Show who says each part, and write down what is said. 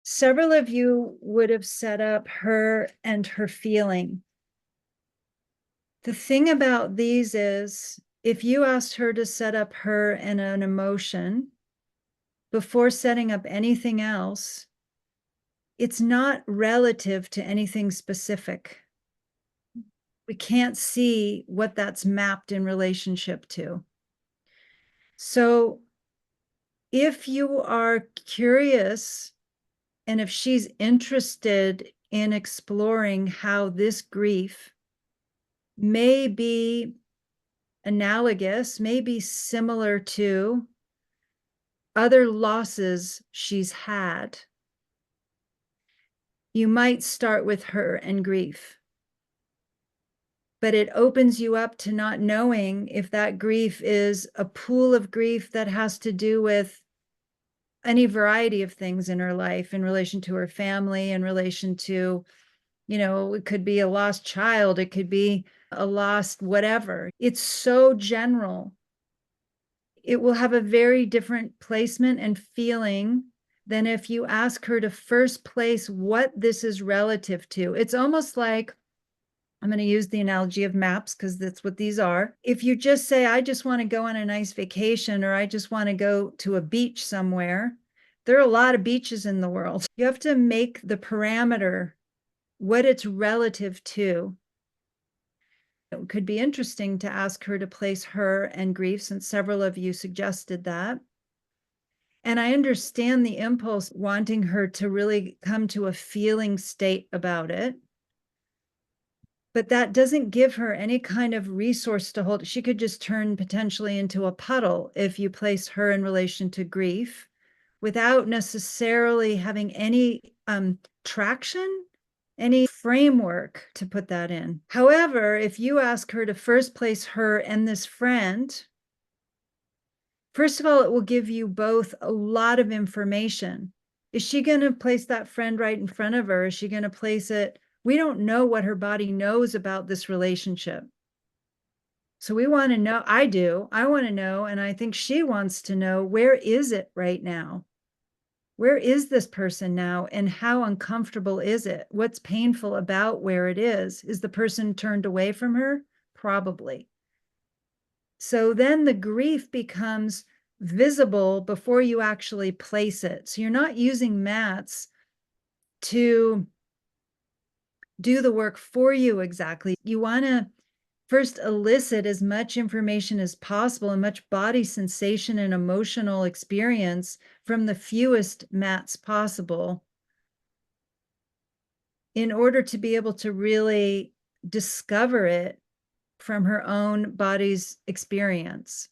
Speaker 1: Several of you would have set up her and her feeling. The thing about these is, if you asked her to set up her and an emotion before setting up anything else, it's not relative to anything specific. We can't see what that's mapped in relationship to. So if you are curious and if she's interested in exploring how this grief may be analogous, may be similar to other losses she's had, you might start with her and grief. But it opens you up to not knowing if that grief is a pool of grief that has to do with any variety of things in her life, in relation to her family, in relation to, it could be a lost child, it could be a lost whatever. It's so general. It will have a very different placement and feeling than if you ask her to first place what this is relative to. It's almost like, I'm going to use the analogy of maps because that's what these are. If you just say, I just want to go on a nice vacation, or I just want to go to a beach somewhere, there are a lot of beaches in the world. You have to make the parameter what it's relative to. It could be interesting to ask her to place her and grief, since several of you suggested that. And I understand the impulse wanting her to really come to a feeling state about it. But that doesn't give her any kind of resource to hold. She could just turn potentially into a puddle if you place her in relation to grief without necessarily having any traction, any framework to put that in. However, if you ask her to first place her and this friend, first of all, it will give you both a lot of information. Is she going to place that friend right in front of her? Is she going to place it? We don't know what her body knows about this relationship. So we want to know. I do. I want to know. And I think she wants to know, where is it right now? Where is this person now? And how uncomfortable is it? What's painful about where it is? Is the person turned away from her? Probably. So then the grief becomes visible before you actually place it. So you're not using mats to do the work for you exactly. You want to first elicit as much information as possible and much body sensation and emotional experience from the fewest mats possible in order to be able to really discover it from her own body's experience.